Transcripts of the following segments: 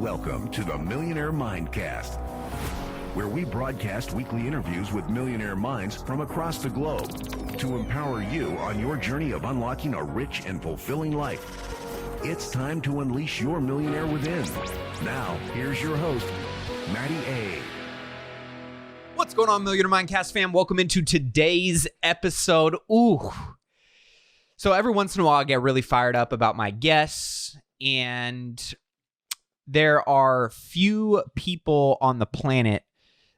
Welcome to the Millionaire Mindcast, where we broadcast weekly interviews with millionaire minds from across the globe to empower you on your journey of unlocking a rich and fulfilling life. It's time to unleash your millionaire within. Now, here's your host, Matty A. What's going on, Millionaire Mindcast fam? Welcome into today's episode. So every once in a while, I get really fired up about my guests, and there are few people on the planet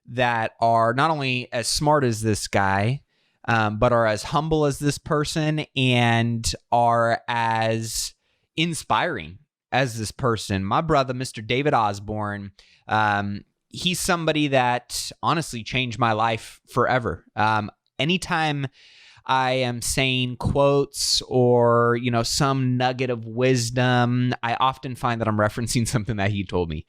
that are not only as smart as this guy, but are as humble as this person and are as inspiring as this person. My brother, Mr. David Osborn, he's somebody that honestly changed my life forever. Anytime I am saying quotes or, some nugget of wisdom, I often find that I'm referencing something that he told me.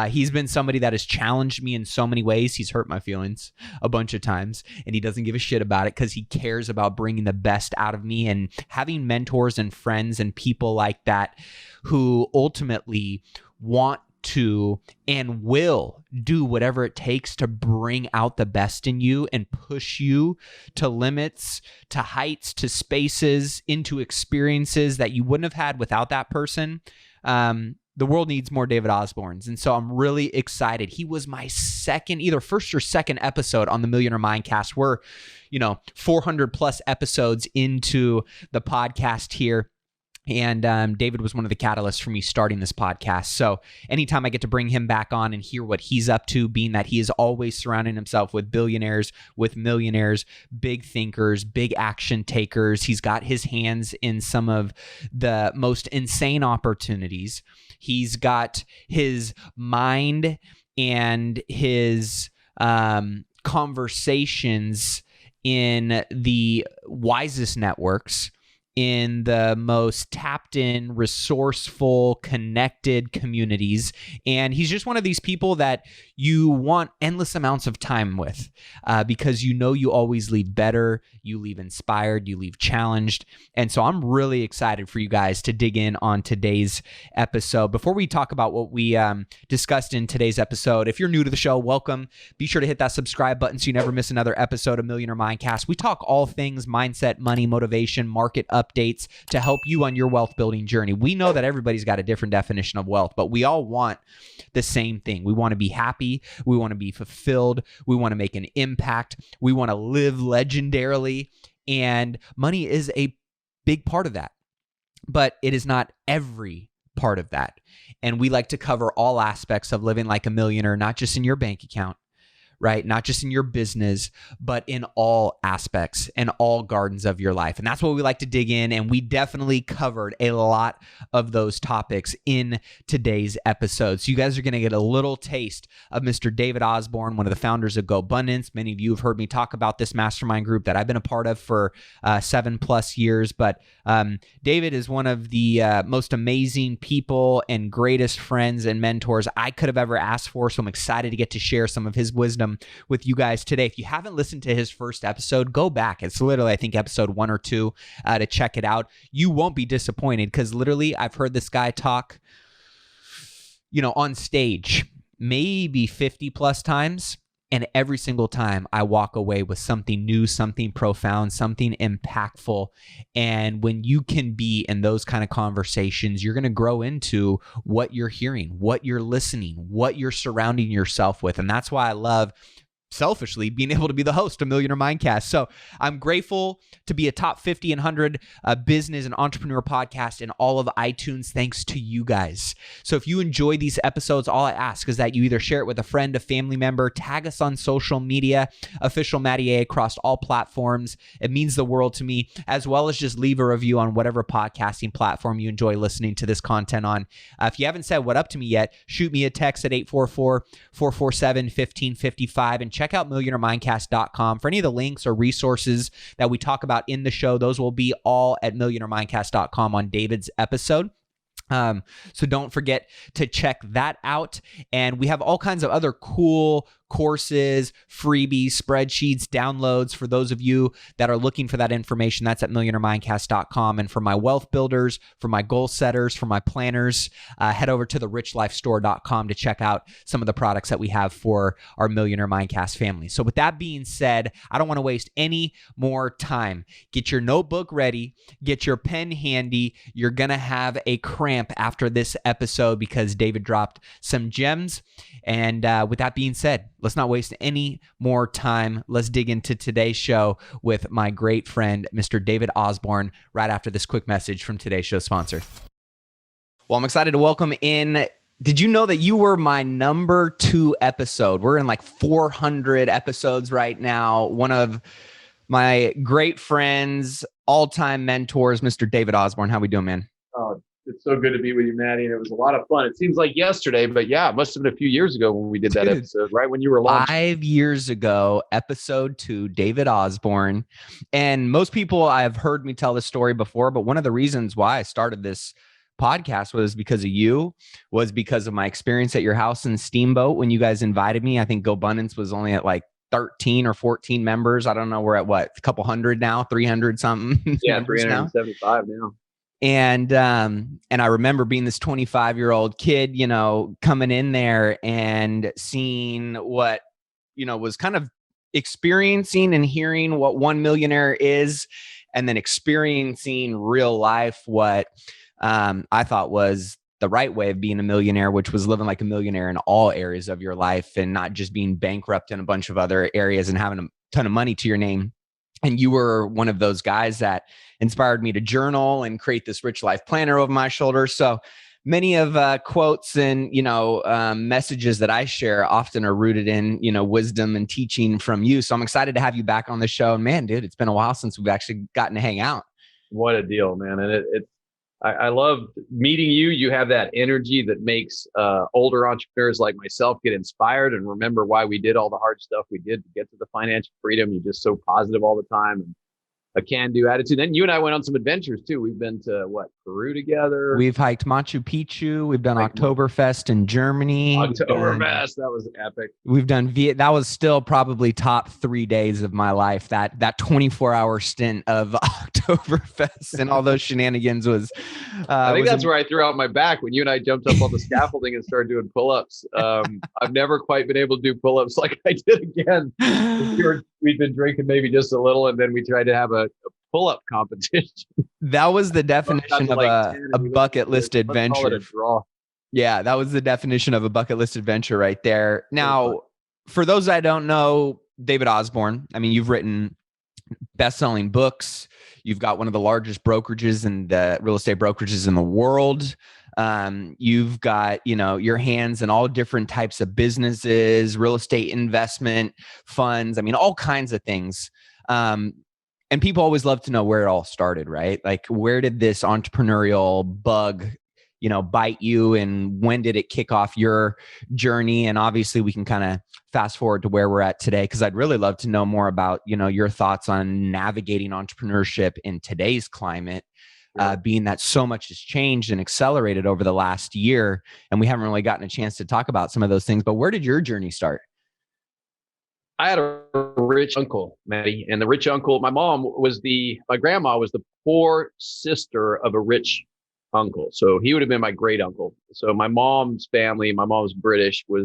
He's been somebody that has challenged me in so many ways. He's hurt my feelings a bunch of times, and he doesn't give a shit about it because he cares about bringing the best out of me. And having mentors and friends and people like that who ultimately want to and will do whatever it takes to bring out the best in you and push you to limits, to heights, to spaces, into experiences that you wouldn't have had without that person. The world needs more David Osborns. And so I'm really excited. He was my either first or second episode on the Millionaire Mindcast. We're, 400 plus episodes into the podcast here. And David was one of the catalysts for me starting this podcast. So anytime I get to bring him back on and hear what he's up to, being that he is always surrounding himself with billionaires, with millionaires, big thinkers, big action takers. He's got his hands in some of the most insane opportunities. He's got his mind and his conversations in the wisest networks, in the most tapped in, resourceful, connected communities. And he's just one of these people that you want endless amounts of time with because you always leave better, you leave inspired, you leave challenged. And so I'm really excited for you guys to dig in on today's episode. Before we talk about what we discussed in today's episode, if you're new to the show, welcome. Be sure to hit that subscribe button so you never miss another episode of Millionaire Mindcast. We talk all things mindset, money, motivation, market updates to help you on your wealth building journey. We know that everybody's got a different definition of wealth, but we all want the same thing. We want to be happy. We want to be fulfilled. We want to make an impact. We want to live legendarily. And money is a big part of that, but it is not every part of that. And we like to cover all aspects of living like a millionaire, not just in your bank account, right? Not just in your business, but in all aspects and all gardens of your life. And that's what we like to dig in. And we definitely covered a lot of those topics in today's episode. So you guys are going to get a little taste of Mr. David Osborn, one of the founders of GoBundance. Many of you have heard me talk about this mastermind group that I've been a part of for 7+ years. But David is one of the most amazing people and greatest friends and mentors I could have ever asked for. So I'm excited to get to share some of his wisdom with you guys today. If you haven't listened to his first episode, go back. It's literally, I think, episode 1 or 2 to check it out. You won't be disappointed because literally I've heard this guy talk, on stage maybe 50 plus times. And every single time I walk away with something new, something profound, something impactful. And when you can be in those kind of conversations, you're going to grow into what you're hearing, what you're listening, what you're surrounding yourself with. And that's why I love, selfishly, being able to be the host of Millionaire Mindcast. So I'm grateful to be a top 50 and 100 business and entrepreneur podcast in all of iTunes, thanks to you guys. So if you enjoy these episodes, all I ask is that you either share it with a friend, a family member, tag us on social media, official Matty A across all platforms. It means the world to me, as well as just leave a review on whatever podcasting platform you enjoy listening to this content on. If you haven't said what up to me yet, shoot me a text at 844-447-1555 and check out millionairemindcast.com for any of the links or resources that we talk about in the show. Those will be all at millionairemindcast.com on David's episode. So don't forget to check that out. And we have all kinds of other cool courses, freebies, spreadsheets, downloads. For those of you that are looking for that information, that's at millionairemindcast.com. And for my wealth builders, for my goal setters, for my planners, head over to therichlifestore.com to check out some of the products that we have for our Millionaire Mindcast family. So with that being said, I don't want to waste any more time. Get your notebook ready, get your pen handy. You're going to have a cramp after this episode because David dropped some gems. And with that being said, let's not waste any more time. Let's dig into today's show with my great friend, Mr. David Osborn, right after this quick message from today's show sponsor. Well, I'm excited to welcome in. Did you know that you were my number 2 episode? We're in like 400 episodes right now. One of my great friends, all-time mentors, Mr. David Osborn. How we doing, man? Oh, it's so good to be with you, Maddie. And it was a lot of fun. It seems like yesterday, but yeah, it must have been a few years ago when we did that episode, right when you were launching. 5 years ago, episode 2, David Osborn. And most people have heard me tell this story before, but one of the reasons why I started this podcast was because of you, was because of my experience at your house in Steamboat when you guys invited me. I think GoBundance was only at like 13 or 14 members. I don't know. We're at what, a couple hundred now, 300 something. Yeah, 375 now. And I remember being this 25-year-old kid, you know, coming in there and seeing what, you know, was kind of experiencing and hearing what one millionaire is, and then experiencing real life what I thought was the right way of being a millionaire, which was living like a millionaire in all areas of your life and not just being bankrupt in a bunch of other areas and having a ton of money to your name. And you were one of those guys that inspired me to journal and create this rich life planner over my shoulder. So many of quotes and, you know, messages that I share often are rooted in, you know, wisdom and teaching from you. So I'm excited to have you back on the show. And man, dude, it's been a while since we've actually gotten to hang out. What a deal, man. And I love meeting you. You have that energy that makes older entrepreneurs like myself get inspired and remember why we did all the hard stuff we did to get to the financial freedom. You're just so positive all the time and a can-do attitude. Then you and I went on some adventures too. We've been to Peru together. We've hiked Machu Picchu. We've done Oktoberfest in Germany. Oktoberfest, that was epic. We've done that was still probably top 3 days of my life. That 24-hour stint of Oktoberfest and all those shenanigans was. I think that's where I threw out my back when you and I jumped up on the scaffolding and started doing pull-ups. I've never quite been able to do pull-ups like I did again. We'd been drinking maybe just a little, and then we tried to have a pull-up competition. That was the definition of a bucket list adventure. Yeah, that was the definition of a bucket list adventure right there. Now, for those that don't know, David Osborn, I mean, you've written best-selling books. You've got one of the largest brokerages and real estate brokerages in the world. You've got, you know, your hands in all different types of businesses, real estate investment funds. I mean, all kinds of things. And people always love to know where it all started, right? Like, where did this entrepreneurial bug, you know, bite you, and when did it kick off your journey? And obviously we can kind of fast forward to where we're at today, because I'd really love to know more about, you know, your thoughts on navigating entrepreneurship in today's climate. Being that so much has changed and accelerated over the last year, and we haven't really gotten a chance to talk about some of those things. But where did your journey start? I had a rich uncle, Maddie, and the rich uncle, my grandma was the poor sister of a rich uncle. So he would have been my great uncle. So my mom's family, my mom's British, we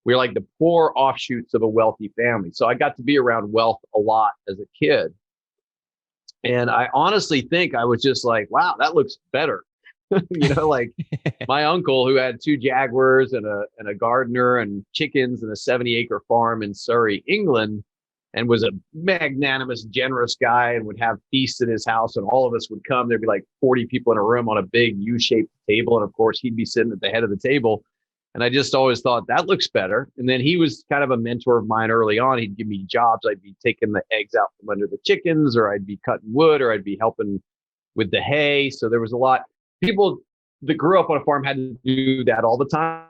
were like the poor offshoots of a wealthy family. So I got to be around wealth a lot as a kid. And I honestly think I was just like, wow, that looks better. You know, like my uncle, who had 2 Jaguars and a gardener and chickens and a 70-acre farm in Surrey, England, and was a magnanimous, generous guy and would have feasts at his house, and all of us would come. There'd be like 40 people in a room on a big U-shaped table. And of course, he'd be sitting at the head of the table. And I just always thought that looks better. And then he was kind of a mentor of mine early on. He'd give me jobs. I'd be taking the eggs out from under the chickens, or I'd be cutting wood, or I'd be helping with the hay. So there was a lot. People that grew up on a farm had to do that all the time.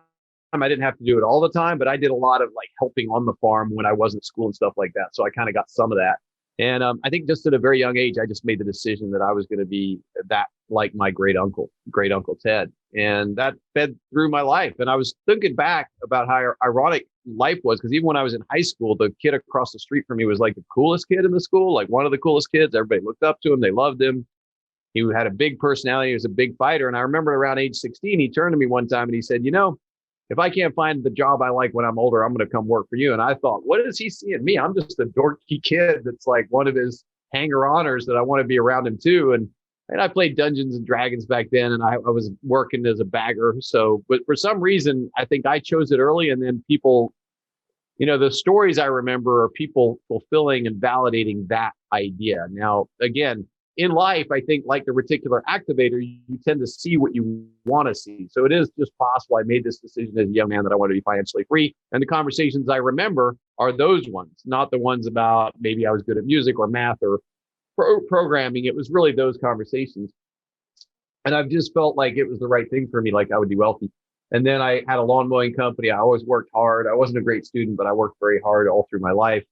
I didn't have to do it all the time, but I did a lot of like helping on the farm when I wasn't at school and stuff like that. So I kind of got some of that. And I think just at a very young age, I just made the decision that I was going to be that like my great uncle Ted. And that fed through my life. And I was thinking back about how ironic life was, because even when I was in high school, the kid across the street from me was like the coolest kid in the school, like one of the coolest kids. Everybody looked up to him. They loved him. He had a big personality. He was a big fighter. And I remember around age 16, he turned to me one time and he said, if I can't find the job I like when I'm older, I'm going to come work for you. And I thought, what does he see in me? I'm just a dorky kid that's like one of his hanger-oners that I want to be around him too. And I played Dungeons and Dragons back then, and I was working as a bagger. So, but for some reason, I think I chose it early. And then people, the stories I remember are people fulfilling and validating that idea. Now, again, in life, I think like the reticular activator, you tend to see what you want to see. So it is just possible I made this decision as a young man that I wanted to be financially free. And the conversations I remember are those ones, not the ones about maybe I was good at music or math or programming. It was really those conversations. And I've just felt like it was the right thing for me, like I would be wealthy. And then I had a lawn mowing company. I always worked hard. I wasn't a great student, but I worked very hard all through my life.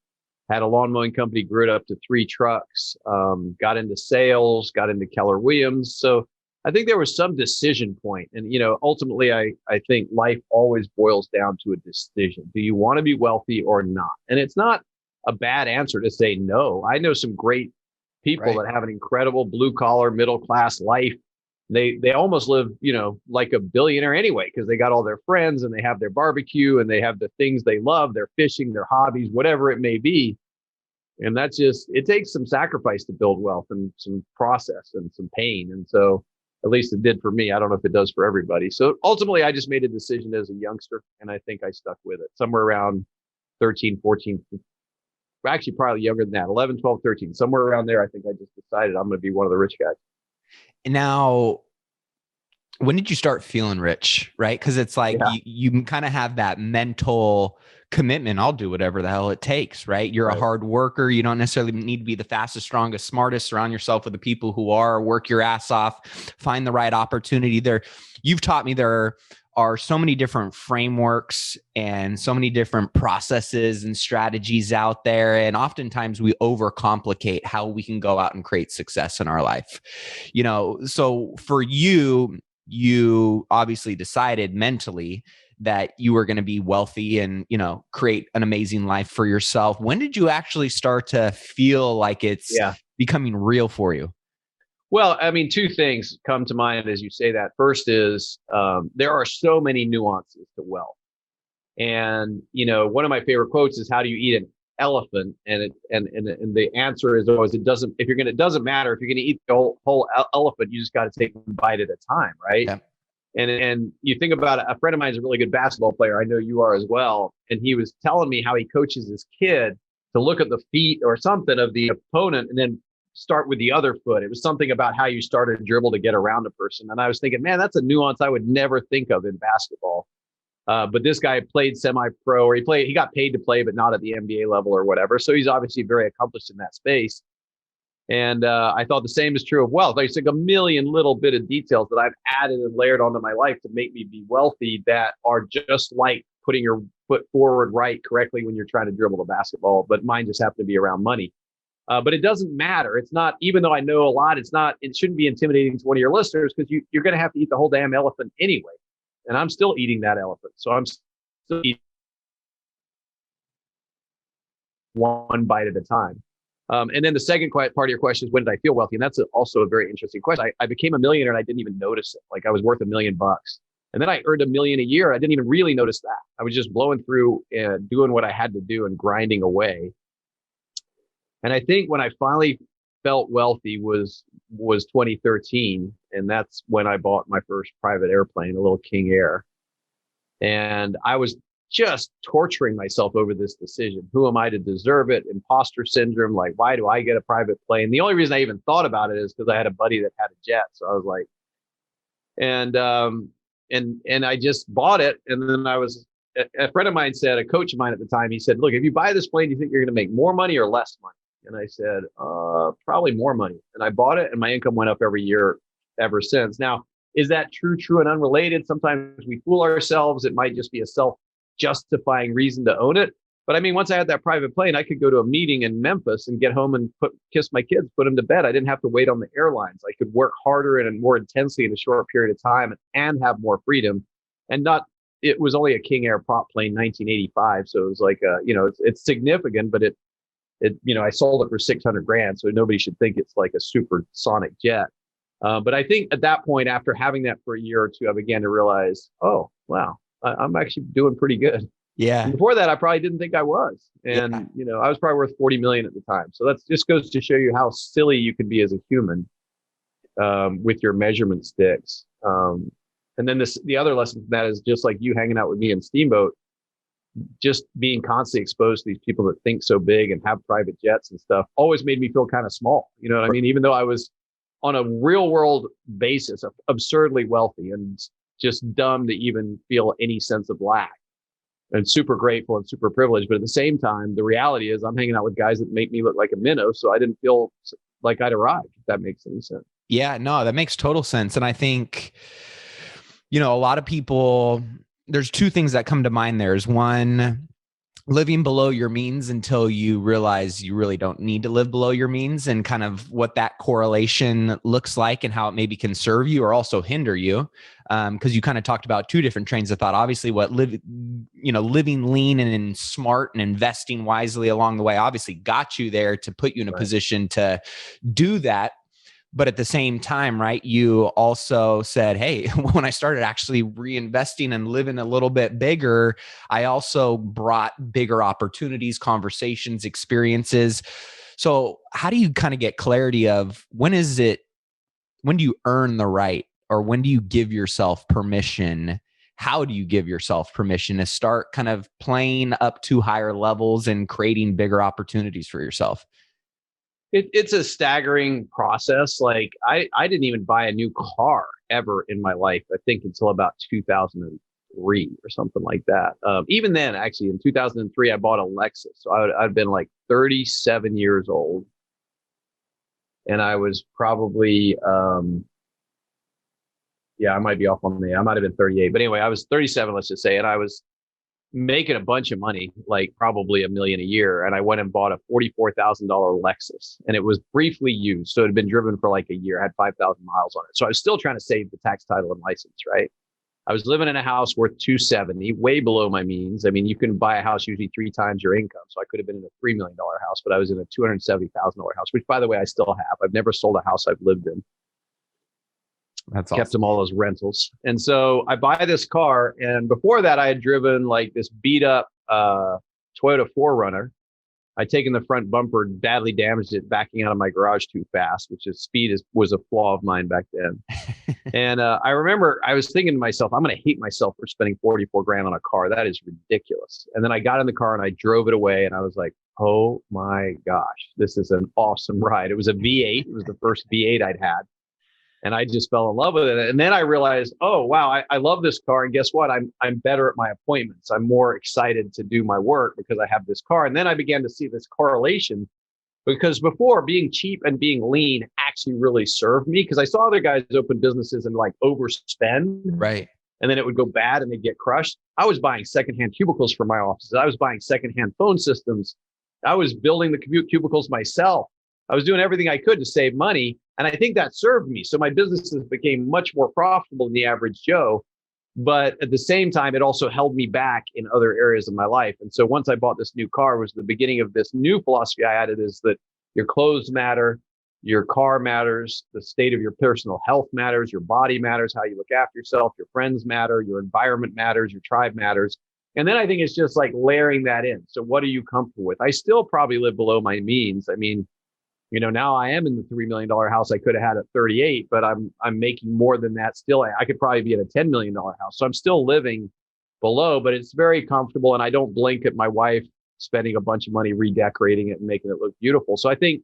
Had a lawn mowing company, grew it up to 3 trucks, got into sales, got into Keller Williams. So I think there was some decision point. And, ultimately, I think life always boils down to a decision. Do you want to be wealthy or not? And it's not a bad answer to say no. I know some great people that have an incredible blue collar, middle class life. They almost live, like a billionaire anyway, because they got all their friends and they have their barbecue and they have the things they love, their fishing, their hobbies, whatever it may be. And that's it takes some sacrifice to build wealth and some process and some pain. And so at least it did for me. I don't know if it does for everybody. So ultimately, I just made a decision as a youngster, and I think I stuck with it somewhere around 13, 14, actually probably younger than that, 11, 12, 13, somewhere around there. I think I just decided I'm going to be one of the rich guys. Now, when did you start feeling rich, right? Because it's like you kind of have that mental commitment. I'll do whatever the hell it takes, right? You're a hard worker. You don't necessarily need to be the fastest, strongest, smartest. Surround yourself with the people who are. Work your ass off. Find the right opportunity. You've taught me there are so many different frameworks and so many different processes and strategies out there. And oftentimes we overcomplicate how we can go out and create success in our life. So for you obviously decided mentally that you were going to be wealthy and, create an amazing life for yourself. When did you actually start to feel like it's becoming real for you? Well, I mean, 2 things come to mind as you say that. First is there are so many nuances to wealth. And, one of my favorite quotes is, how do you eat an elephant? And the answer is always, it doesn't matter. If you're going to eat the whole elephant, you just got to take one bite at a time. Right. Yeah. And you think about it, a friend of mine is a really good basketball player. I know you are as well. And he was telling me how he coaches his kid to look at the feet or something of the opponent and then start with the other foot. It was something about how you started a dribble to get around a person. And I was thinking, man, that's a nuance I would never think of in basketball. But this guy played semi-pro, or he got paid to play, but not at the NBA level or whatever. So he's obviously very accomplished in that space. And I thought the same is true of wealth. There's like a million little bit of details that I've added and layered onto my life to make me be wealthy that are just like putting your foot forward correctly when you're trying to dribble the basketball. But mine just happened to be around money. But it doesn't matter. It's not, even though I know a lot, it shouldn't be intimidating to one of your listeners, because you're going to have to eat the whole damn elephant anyway. And I'm still eating that elephant. So I'm still eating one bite at a time. And then the second part of your question is, when did I feel wealthy? And that's also a very interesting question. I became a millionaire and I didn't even notice it. Like, I was worth $1 million. And then I earned $1 million a year. I didn't even really notice that. I was just blowing through and doing what I had to do and grinding away. And I think when I finally felt wealthy was 2013. And that's when I bought my first private airplane, a little King Air. And I was just torturing myself over this decision. Who am I to deserve it? Imposter syndrome. Like, why do I get a private plane? The only reason I even thought about it is because I had a buddy that had a jet. So I was like, and I just bought it. And then a friend of mine said, a coach of mine at the time, he said, look, if you buy this plane, do you think you're going to make more money or less money? And I said, probably more money. And I bought it, and my income went up every year ever since. Now, is that true and unrelated? Sometimes we fool ourselves. It might just be a self-justifying reason to own it. But I mean, once I had that private plane, I could go to a meeting in Memphis and get home and kiss my kids, put them to bed. I didn't have to wait on the airlines. I could work harder and more intensely in a short period of time and have more freedom, and not it was only a King Air prop plane, 1985. So it was like, it's significant, but I sold it for 600 grand. So nobody should think it's like a supersonic jet. But I think at that point, after having that for a year or two, I began to realize, oh, wow, I'm actually doing pretty good. Yeah. And before that, I probably didn't think I was. And, I was probably worth 40 million at the time. So that just goes to show you how silly you can be as a human with your measurement sticks. And then the other lesson from that is just like you hanging out with me in Steamboat, just being constantly exposed to these people that think so big and have private jets and stuff always made me feel kind of small. You know what I mean? Even though I was on a real world basis, absurdly wealthy and just dumb to even feel any sense of lack, and super grateful and super privileged. But at the same time, the reality is I'm hanging out with guys that make me look like a minnow. So I didn't feel like I'd arrived, if that makes any sense. Yeah, no, that makes total sense. And I think, a lot of people, there's two things that come to mind. There's one, living below your means until you realize you really don't need to live below your means, and kind of what that correlation looks like and how it maybe can serve you or also hinder you. Because you kind of talked about two different trains of thought. Obviously, what living lean and smart and investing wisely along the way obviously got you there to put you in a position to do that. But at the same time, right, you also said, hey, when I started actually reinvesting and living a little bit bigger, I also brought bigger opportunities, conversations, experiences. So how do you kind of get clarity of when do you earn the right, or when do you give yourself permission? How do you give yourself permission to start kind of playing up to higher levels and creating bigger opportunities for yourself? It's a staggering process. Like I didn't even buy a new car ever in my life, I think until about 2003 or something like that. Even then, actually, in 2003, I bought a Lexus. So I'd been like 37 years old. And I was probably, I might be off on I might have been 38. But anyway, I was 37, let's just say. And I was making a bunch of money, like probably $1 million a year. And I went and bought a $44,000 Lexus, and it was briefly used. So it had been driven for like a year, had 5,000 miles on it. So I was still trying to save the tax, title, and license, right? I was living in a house worth $270, way below my means. I mean, you can buy a house usually 3 times your income. So I could have been in a $3 million house, but I was in a $270,000 house, which, by the way, I still have. I've never sold a house I've lived in. That's kept them all as rentals. And so I buy this car. And before that, I had driven like this beat up Toyota 4Runner. I'd taken the front bumper, badly damaged it, backing out of my garage too fast, which is was a flaw of mine back then. And I remember I was thinking to myself, I'm going to hate myself for spending 44 grand on a car. That is ridiculous. And then I got in the car and I drove it away, and I was like, oh my gosh, this is an awesome ride. It was a V8. It was the first V8 I'd had. And I just fell in love with it. And then I realized, oh, wow, I love this car. And guess what? I'm better at my appointments. I'm more excited to do my work because I have this car. And then I began to see this correlation, because before, being cheap and being lean actually really served me, because I saw other guys open businesses and like overspend. Right. And then it would go bad and they'd get crushed. I was buying secondhand cubicles for my offices. I was buying secondhand phone systems. I was building the cubicles myself. I was doing everything I could to save money. And I think that served me. So my businesses became much more profitable than the average Joe. But at the same time, it also held me back in other areas of my life. And so once I bought this new car, was the beginning of this new philosophy I added, is that your clothes matter, your car matters, the state of your personal health matters, your body matters, how you look after yourself, your friends matter, your environment matters, your tribe matters. And then I think it's just like layering that in. So what are you comfortable with? I still probably live below my means. I mean, now I am in the $3 million house I could have had at 38, but I'm making more than that still. I could probably be in a $10 million house. So I'm still living below, but it's very comfortable. And I don't blink at my wife spending a bunch of money redecorating it and making it look beautiful. So I think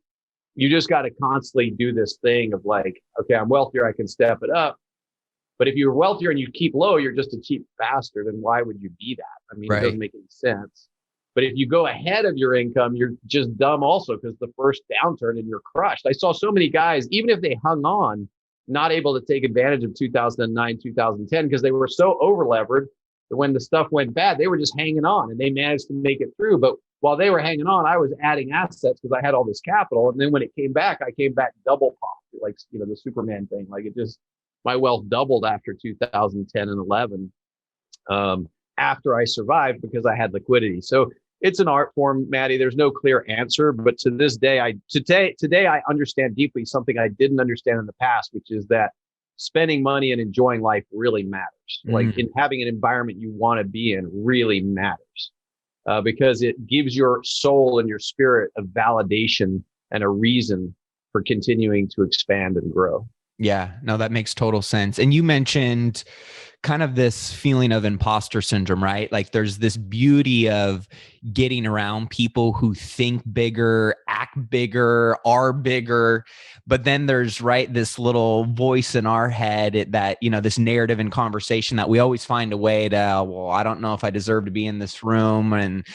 you just got to constantly do this thing of like, okay, I'm wealthier, I can step it up. But if you're wealthier and you keep low, you're just a cheap bastard. Then why would you be that? I mean, It doesn't make any sense. But if you go ahead of your income, you're just dumb also, because the first downturn and you're crushed. I saw so many guys, even if they hung on, not able to take advantage of 2009, 2010, because they were so over-levered that when the stuff went bad, they were just hanging on and they managed to make it through. But while they were hanging on, I was adding assets because I had all this capital. And then when it came back, I came back double pop, like, the Superman thing. Like my wealth doubled after 2010 and 11. after I survived because I had liquidity. So it's an art form, Maddie. There's no clear answer, but to this day, today I understand deeply something I didn't understand in the past, which is that spending money and enjoying life really matters. Like in having an environment you want to be in really matters, because it gives your soul and your spirit a validation and a reason for continuing to expand and grow. Yeah, no, that makes total sense. And you mentioned kind of this feeling of imposter syndrome, right? Like there's this beauty of getting around people who think bigger, act bigger, are bigger. But then there's, right, this little voice in our head that, this narrative and conversation that we always find a way to, well, I don't know if I deserve to be in this room, and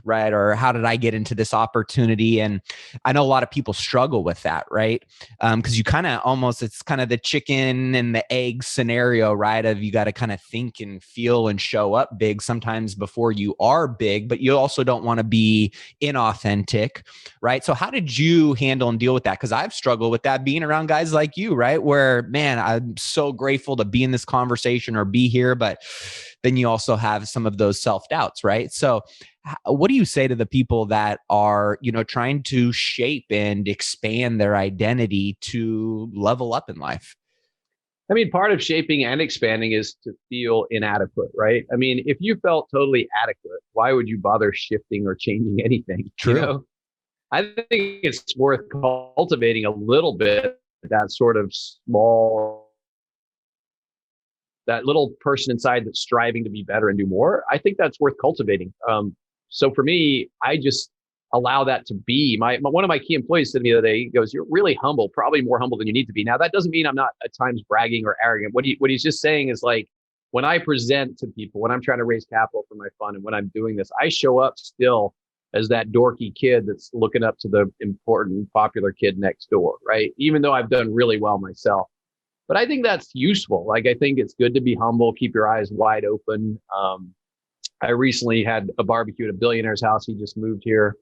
right, or how did I get into this opportunity? And I know a lot of people struggle with that, right? Because you kind of almost, it's kind of the chicken and the egg scenario, right? Of you got to kind of think and feel and show up big sometimes before you are big, but you also don't want to be inauthentic, right? So how did you handle and deal with that? Because I've struggled with that being around guys like you, right? Where, man, I'm so grateful to be in this conversation or be here, but then you also have some of those self-doubts, right? So what do you say to the people that are, trying to shape and expand their identity to level up in life? I mean, part of shaping and expanding is to feel inadequate, right? I mean, if you felt totally adequate, why would you bother shifting or changing anything? True. I think it's worth cultivating a little bit that sort of that little person inside that's striving to be better and do more. I think that's worth cultivating. So for me, I just allow that to be. One of my key employees said to me the other day, he goes, "You're really humble, probably more humble than you need to be." Now, that doesn't mean I'm not at times bragging or arrogant. What he's just saying is, like, when I present to people, when I'm trying to raise capital for my fund and when I'm doing this, I show up still as that dorky kid that's looking up to the important, popular kid next door, right? Even though I've done really well myself. But I think that's useful. Like, I think it's good to be humble, keep your eyes wide open. I recently had a barbecue at a billionaire's house. He just moved here.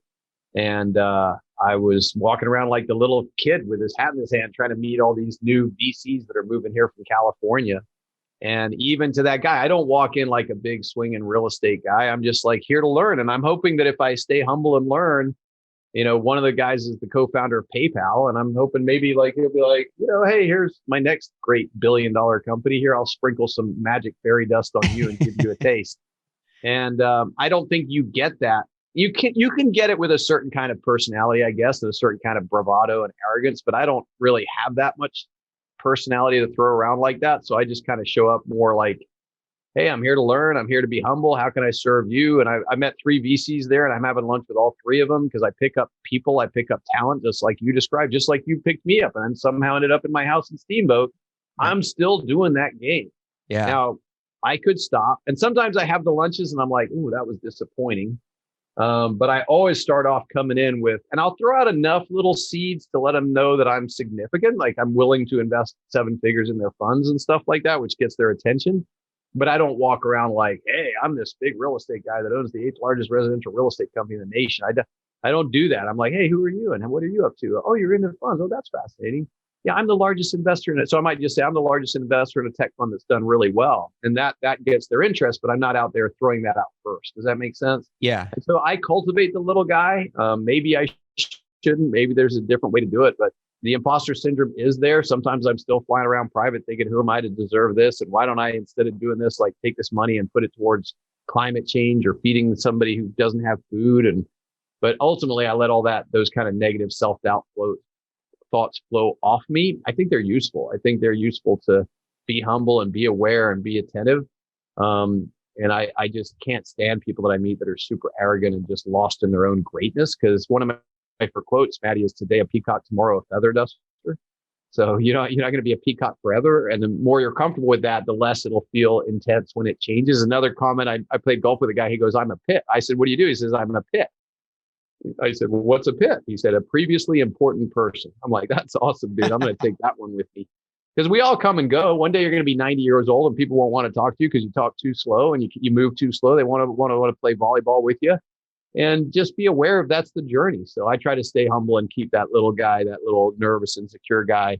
And I was walking around like the little kid with his hat in his hand, trying to meet all these new VCs that are moving here from California. And even to that guy, I don't walk in like a big swinging real estate guy. I'm just like here to learn. And I'm hoping that if I stay humble and learn, one of the guys is the co-founder of PayPal. And I'm hoping maybe like he'll be like, hey, here's my next great billion-dollar company here. I'll sprinkle some magic fairy dust on you and give you a taste. And I don't think you get that. You can get it with a certain kind of personality, I guess, and a certain kind of bravado and arrogance, but I don't really have that much personality to throw around like that. So I just kind of show up more like, hey, I'm here to learn. I'm here to be humble. How can I serve you? And I met 3 VCs there, and I'm having lunch with all 3 of them because I pick up people, I pick up talent, just like you described, just like you picked me up and somehow ended up in my house in Steamboat. I'm still doing that game. Yeah. Now, I could stop. And sometimes I have the lunches and I'm like, ooh, that was disappointing. But I always start off coming in with, and I'll throw out enough little seeds to let them know that I'm significant. Like I'm willing to invest 7 figures in their funds and stuff like that, which gets their attention. But I don't walk around like, hey, I'm this big real estate guy that owns the 8th largest residential real estate company in the nation. I don't do that. I'm like, hey, who are you? And what are you up to? Oh, you're into funds. Oh, that's fascinating. Yeah, I'm the largest investor in it. So I might just say I'm the largest investor in a tech fund that's done really well. And that gets their interest, but I'm not out there throwing that out first. Does that make sense? Yeah. And so I cultivate the little guy. Maybe I shouldn't. Maybe there's a different way to do it, but the imposter syndrome is there. Sometimes I'm still flying around private thinking, who am I to deserve this? And why don't I, instead of doing this, like take this money and put it towards climate change or feeding somebody who doesn't have food? But ultimately I let all those kind of negative self-doubt thoughts flow off me. I think they're useful. I think they're useful to be humble and be aware and be attentive. And I just can't stand people that I meet that are super arrogant and just lost in their own greatness. Because one of my favorite quotes, Maddie, is today a peacock, tomorrow a feather duster. So you're not going to be a peacock forever. And the more you're comfortable with that, the less it'll feel intense when it changes. Another comment, I played golf with a guy. He goes, I'm a pit. I said, what do you do? He says, I'm a pit. I said, well, what's a pit? He said, a previously important person. I'm like, that's awesome, dude. I'm going to take that one with me. Because we all come and go. One day you're going to be 90 years old and people won't want to talk to you because you talk too slow and you move too slow. They want to play volleyball with you. And just be aware of that's the journey. So I try to stay humble and keep that little guy, that little nervous, insecure guy,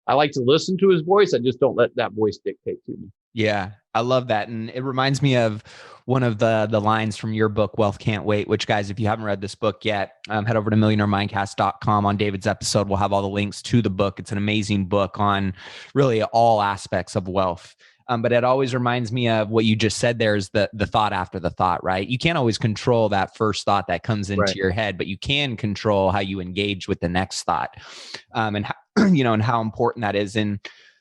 I like to listen to his voice. I just don't let that voice dictate to me. Yeah, I love that. And it reminds me of one of the lines from your book, Wealth Can't Wait, which, guys, if you haven't read this book yet, head over to millionairemindcast.com. On David's episode, we'll have all the links to the book. It's an amazing book on really all aspects of wealth. But it always reminds me of what you just said there is the thought after the thought, right? You can't always control that first thought that comes into your head, but you can control how you engage with the next thought, and how, and how important that is. And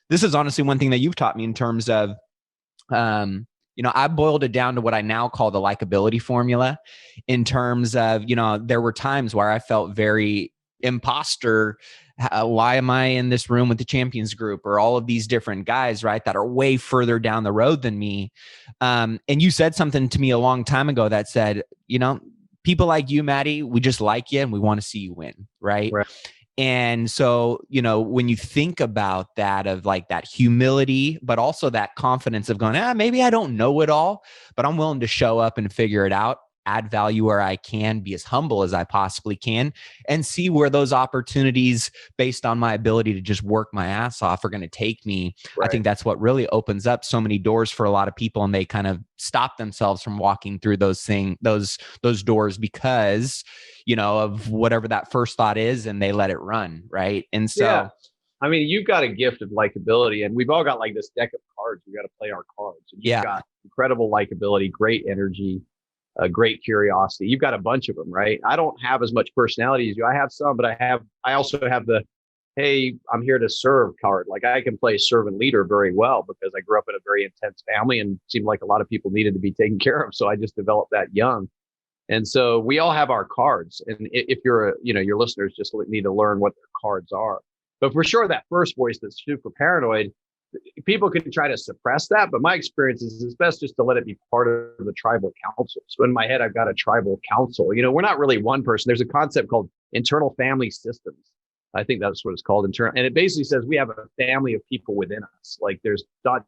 this is honestly one thing that you've taught me in terms of, I boiled it down to what I now call the likability formula, in terms of, there were times where I felt very imposter. Why am I in this room with the champions group, or all of these different guys, right, that are way further down the road than me? And you said something to me a long time ago that said, people like you, Maddie, we just like you and we want to see you win. Right. And so, when you think about that, of like that humility, but also that confidence of going, maybe I don't know it all, but I'm willing to show up and figure it out, add value where I can, be as humble as I possibly can, and see where those opportunities based on my ability to just work my ass off are going to take me. Right. I think that's what really opens up so many doors for a lot of people, and they kind of stop themselves from walking through those doors because, of whatever that first thought is, and they let it run. Right. And so, yeah. I mean, you've got a gift of likability, and we've all got like this deck of cards. We got to play our cards. And you've got incredible likability, great energy, great curiosity. You've got a bunch of them, right? I don't have as much personality as you. I have some, but I also have the, hey, I'm here to serve card. Like, I can play servant leader very well because I grew up in a very intense family and seemed like a lot of people needed to be taken care of. So I just developed that young. And so we all have our cards. And if you're your listeners just need to learn what their cards are. But for sure, that first voice that's super paranoid, people can try to suppress that, but my experience is it's best just to let it be part of the tribal council. So in my head, I've got a tribal council. We're not really one person. There's a concept called internal family systems. I think that's what it's called, internal. And it basically says we have a family of people within us. Like, there's not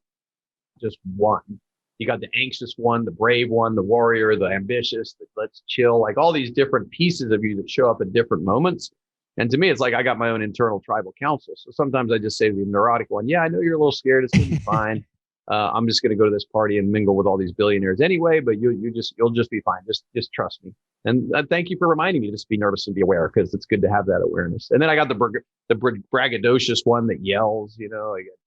just one. You got the anxious one, the brave one, the warrior, the ambitious, the let's chill, like all these different pieces of you that show up at different moments. And to me, it's like I got my own internal tribal council. So sometimes I just say to the neurotic one, yeah, I know you're a little scared. It's going to be fine. I'm just going to go to this party and mingle with all these billionaires anyway, but you'll just be fine. Just trust me. And thank you for reminding me to just be nervous and be aware, because it's good to have that awareness. And then I got the braggadocious one that yells, he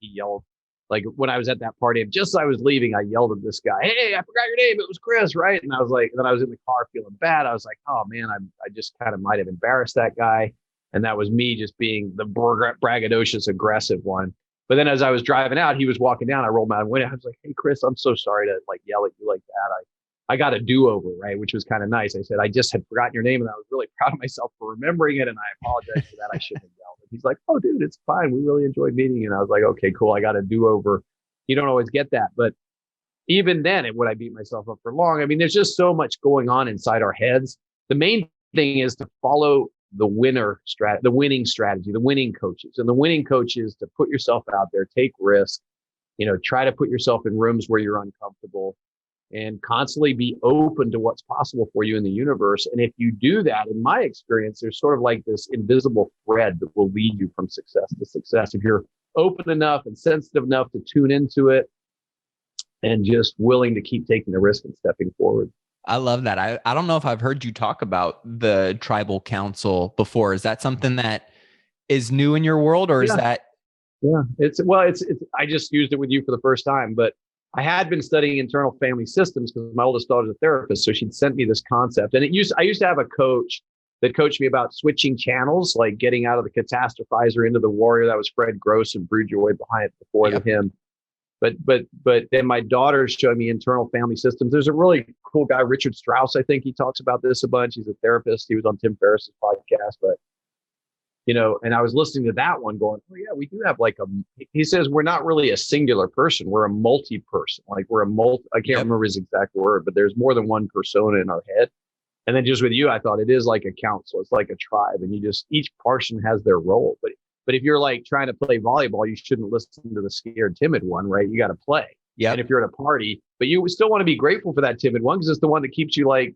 yelled. Like, when I was at that party, just as I was leaving, I yelled at this guy, hey, I forgot your name. It was Chris, right? And I was like, then I was in the car feeling bad. I was like, oh man, I just kind of might have embarrassed that guy. And that was me just being the braggadocious, aggressive one. But then as I was driving out, he was walking down. I rolled my window. I was like, hey, Chris, I'm so sorry to like yell at you like that. I got a do-over, right? Which was kind of nice. I said, I just had forgotten your name, and I was really proud of myself for remembering it. And I apologize for that. I shouldn't have yelled. And he's like, oh, dude, it's fine. We really enjoyed meeting you. And I was like, okay, cool. I got a do-over. You don't always get that. But even then, would I beat myself up for long? I mean, there's just so much going on inside our heads. The main thing is to follow the winning strategy, the winning coaches. And the winning coaches, to put yourself out there, take risk, try to put yourself in rooms where you're uncomfortable, and constantly be open to what's possible for you in the universe. And if you do that, in my experience, there's sort of like this invisible thread that will lead you from success to success. If you're open enough and sensitive enough to tune into it and just willing to keep taking the risk and stepping forward. I love that. I don't know if I've heard you talk about the tribal council before. Is that something that is new in your world, or is that? Yeah, it's I just used it with you for the first time, but I had been studying internal family systems because my oldest daughter's a therapist. So she'd sent me this concept, and I used to have a coach that coached me about switching channels, like getting out of the catastrophizer into the warrior. That was Fred Gross, and brewed your way behind it before him. But then my daughter showed me internal family systems. There's a really cool guy, Richard Strauss. I think he talks about this a bunch. He's a therapist. He was on Tim Ferriss's podcast, but and I was listening to that one going, oh yeah, we do have he says we're not really a singular person. We're a multi-person. Like, we're I can't remember his exact word, but there's more than one persona in our head. And then just with you, I thought it is like a council. It's like a tribe, and each person has their role. But if you're like trying to play volleyball, you shouldn't listen to the scared, timid one, right? You got to play. Yeah. And if you're at a party, but you still want to be grateful for that timid one, because it's the one that keeps you like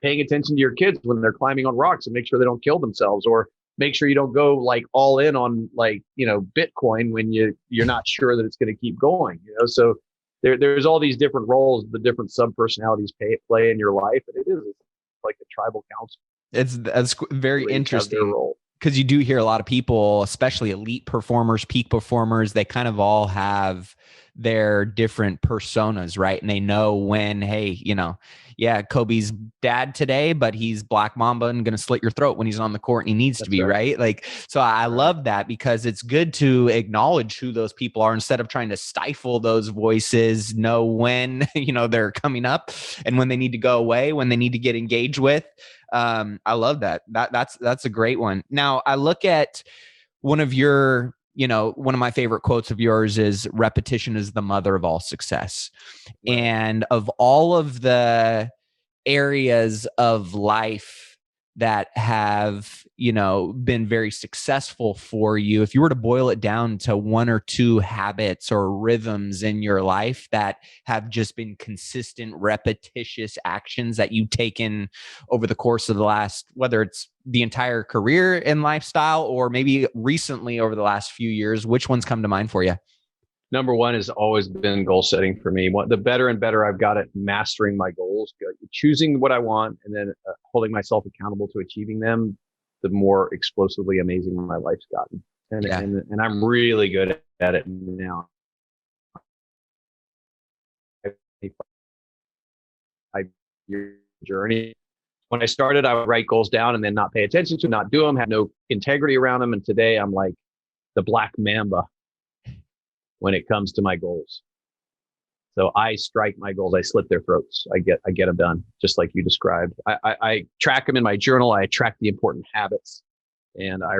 paying attention to your kids when they're climbing on rocks and make sure they don't kill themselves, or make sure you don't go like all in on like, Bitcoin when you're not sure that it's going to keep going, so there's all these different roles, the different sub-personalities play in your life. And it is like a tribal council. That's very interesting role. because you do hear a lot of people, especially elite performers, peak performers, they kind of all have their different personas, right? And they know when, hey, Kobe's dad today, but he's Black Mamba and going to slit your throat when he's on the court and he needs to be, right? Like, so I love that because it's good to acknowledge who those people are instead of trying to stifle those voices, know when, they're coming up and when they need to go away, when they need to get engaged with. I love that. That's a great one. Now I look at one of my favorite quotes of yours is repetition is the mother of all success. Right. And of all of the areas of life that have, been very successful for you, if you were to boil it down to one or two habits or rhythms in your life that have just been consistent, repetitious actions that you've taken over the course of the last, whether it's the entire career and lifestyle, or maybe recently over the last few years, which ones come to mind for you? Number one has always been goal setting for me. The better and better I've got at mastering my goals, choosing what I want, and then holding myself accountable to achieving them, the more explosively amazing my life's gotten. And I'm really good at it now. Your journey. When I started, I would write goals down and then not pay attention to, not do them, have no integrity around them. And today I'm like the Black Mamba when it comes to my goals. So I strike my goals. I slit their throats. I get them done, just like you described. I track them in my journal. I track the important habits, and I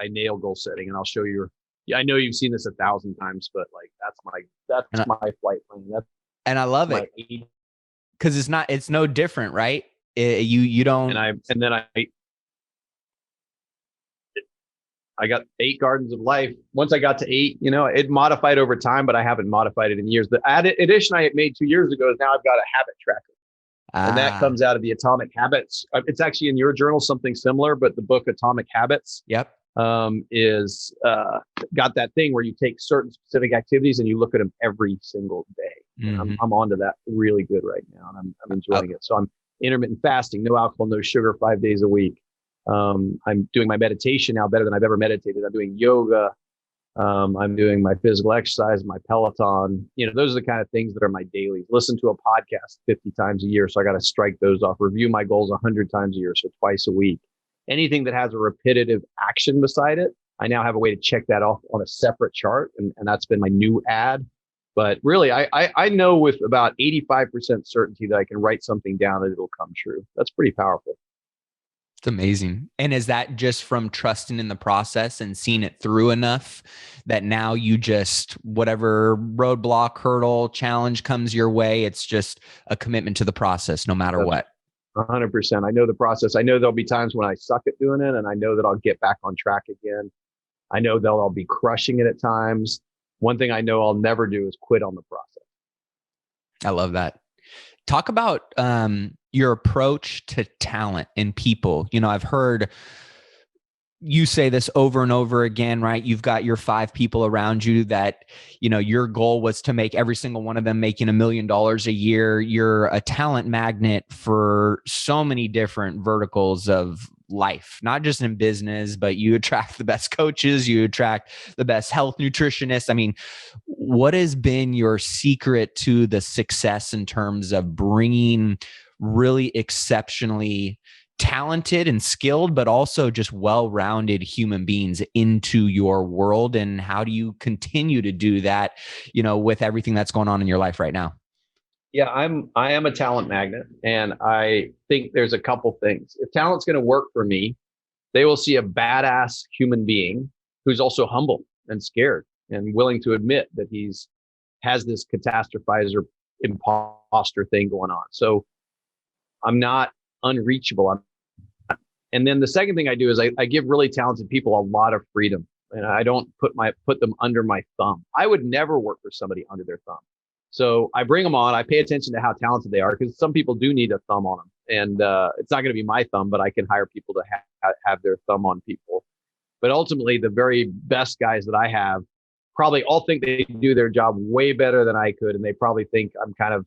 nail goal setting. And I'll show you. I know you've seen this 1,000 times, but like that's my flight plan. And I love it because it's no different, right? You don't. And then I got 8 gardens of life. Once I got to 8, it modified over time, but I haven't modified it in years. The addition I made 2 years ago is now I've got a habit tracker. And that comes out of the Atomic Habits. It's actually in your journal, something similar, but the book Atomic Habits is got that thing where you take certain specific activities and you look at them every single day. Mm-hmm. I'm onto that really good right now, and I'm enjoying it. So I'm intermittent fasting, no alcohol, no sugar, 5 days a week. I'm doing my meditation now better than I've ever meditated. I'm doing yoga. I'm doing my physical exercise, my Peloton. Those are the kind of things that are my dailies. Listen to a podcast 50 times a year. So I got to strike those off. Review my goals 100 times a year. So twice a week. Anything that has a repetitive action beside it, I now have a way to check that off on a separate chart. And that's been my new ad. But really, I know with about 85% certainty that I can write something down and it'll come true. That's pretty powerful. It's amazing. And is that just from trusting in the process and seeing it through enough that now you just, whatever roadblock, hurdle, challenge comes your way, it's just a commitment to the process no matter what? 100%. I know the process. I know there'll be times when I suck at doing it, and I know that I'll get back on track again. I know that I'll be crushing it at times. One thing I know I'll never do is quit on the process. I love that. Talk about your approach to talent and people. I've heard you say this over and over again, right? You've got your 5 people around you that, your goal was to make every single one of them making $1 million a year. You're a talent magnet for so many different verticals of life, not just in business, but you attract the best coaches, you attract the best health nutritionists. I mean, what has been your secret to the success in terms of bringing really exceptionally talented and skilled, but also just well-rounded human beings into your world? And how do you continue to do that, with everything that's going on in your life right now? Yeah, I am a talent magnet, and I think there's a couple things. If talent's going to work for me, they will see a badass human being who's also humble and scared and willing to admit that has this catastrophizer imposter thing going on. So I'm not unreachable. And then the second thing I do is I give really talented people a lot of freedom, and I don't put them under my thumb. I would never work for somebody under their thumb. So I bring them on. I pay attention to how talented they are, because some people do need a thumb on them. And it's not going to be my thumb, but I can hire people to have their thumb on people. But ultimately, the very best guys that I have probably all think they do their job way better than I could. And they probably think I'm kind of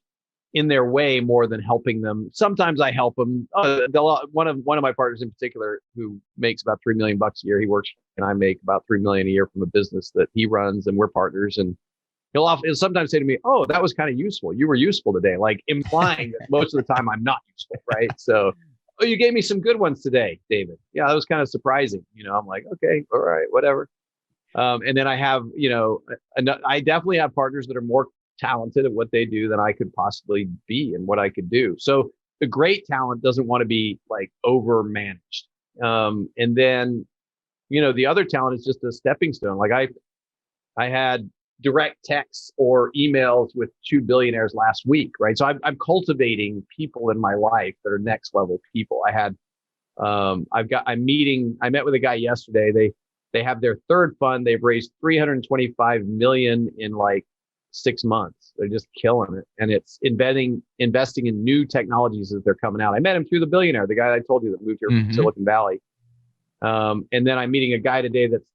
in their way more than helping them. Sometimes I help them. One of my partners in particular, who makes about $3 million a year, he works, and I make about $3 million a year from a business that he runs, and we're partners. And he'll sometimes say to me, "Oh, that was kind of useful. You were useful today," like implying that most of the time I'm not useful, right? So, "Oh, you gave me some good ones today, David." Yeah, that was kind of surprising. I'm like, okay, all right, whatever. And then I have, I definitely have partners that are more talented at what they do than I could possibly be and what I could do. So the great talent doesn't want to be like over managed. And then, the other talent is just a stepping stone. Like I had direct texts or emails with 2 billionaires last week, right? So I'm cultivating people in my life that are next level people. I met with a guy yesterday. They have their third fund. They've raised $325 million in like 6 months. They're just killing it. And it's investing in new technologies as they're coming out. I met him through the Billionaire, the guy I told you that moved here from Silicon Valley. And then I'm meeting a guy today that's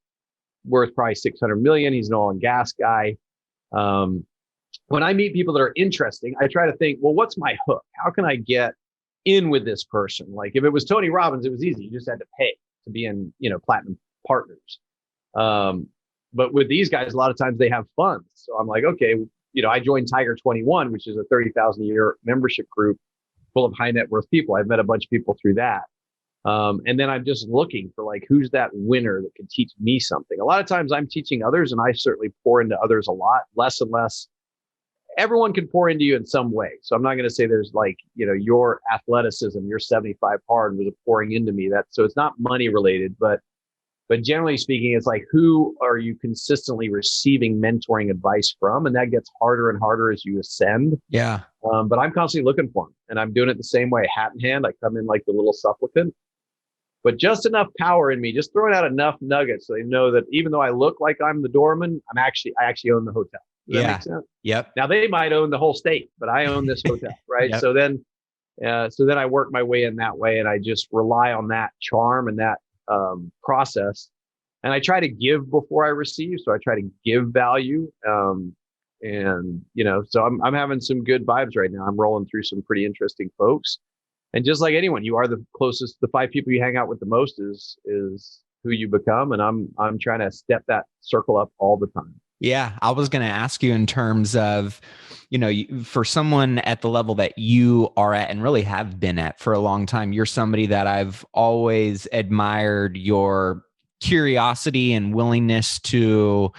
worth probably 600 million. He's an oil and gas guy. When I meet people that are interesting, I try to think, well, what's my hook? How can I get in with this person? Like if it was Tony Robbins, it was easy. You just had to pay to be in, platinum partners. But with these guys, a lot of times they have funds. So I'm like, okay, I joined Tiger 21, which is a 30,000 a year membership group full of high net worth people. I've met a bunch of people through that. And then I'm just looking for like, who's that winner that can teach me something? A lot of times I'm teaching others, and I certainly pour into others a lot, less and less. Everyone can pour into you in some way. So I'm not going to say there's like, your athleticism, your 75 hard was pouring into me. So it's not money related, but generally speaking, it's like, who are you consistently receiving mentoring advice from? And that gets harder and harder as you ascend. Yeah. But I'm constantly looking for them, and I'm doing it the same way, hat in hand. I come in like the little supplicant, but just enough power in me, just throwing out enough nuggets so they know that even though I look like I'm the doorman, I actually own the hotel. Does that make sense? Yep. Now they might own the whole state, but I own this hotel, right? Yep. So then I work my way in that way, and I just rely on that charm and that process. And I try to give before I receive. So I try to give value. So I'm having some good vibes right now. I'm rolling through some pretty interesting folks. And just like anyone, you are the closest, the 5 people you hang out with the most is who you become. And I'm trying to step that circle up all the time. Yeah, I was going to ask you in terms of, for someone at the level that you are at and really have been at for a long time, you're somebody that I've always admired your curiosity and willingness to,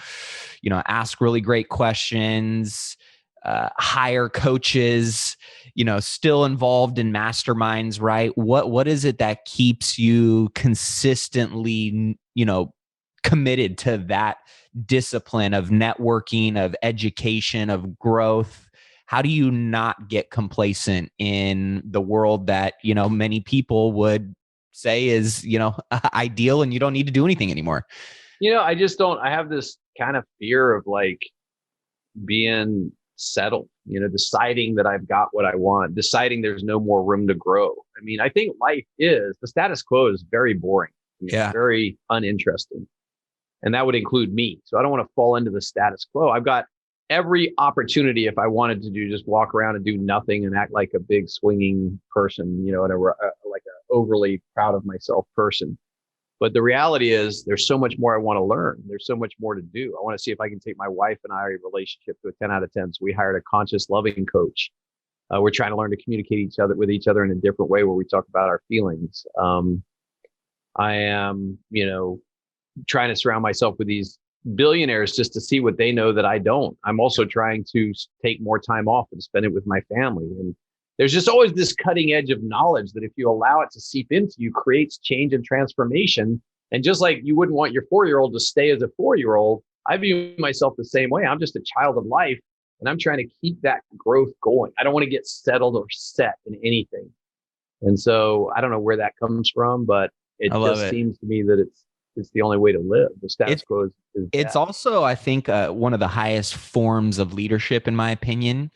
ask really great questions, hire coaches, still involved in masterminds, right? What is it that keeps you consistently, committed to that discipline of networking, of education, of growth? How do you not get complacent in the world that, many people would say is, ideal and you don't need to do anything anymore? I just don't, I have this kind of fear of like being settled, deciding that I've got what I want, deciding there's no more room to grow. I mean, I think the status quo is very boring. Very uninteresting. And that would include me. So I don't want to fall into the status quo. I've got every opportunity, if I wanted to just walk around and do nothing and act like a big swinging person, and like a overly proud of myself person. But the reality is there's so much more I want to learn. There's so much more to do. I want to see if I can take my wife and I relationship to a 10 out of 10. So we hired a conscious loving coach. We're trying to learn to communicate with each other in a different way where we talk about our feelings. I am, trying to surround myself with these billionaires just to see what they know that I don't. I'm also trying to take more time off and spend it with my family. And there's just always this cutting edge of knowledge that if you allow it to seep into you, creates change and transformation. And just like you wouldn't want your 4-year-old to stay as a 4-year-old, I view myself the same way. I'm just a child of life, and I'm trying to keep that growth going. I don't want to get settled or set in anything. And so I don't know where that comes from, but it just seems to me that it's the only way to live. The status quo is it's also, I think, one of the highest forms of leadership, in my opinion.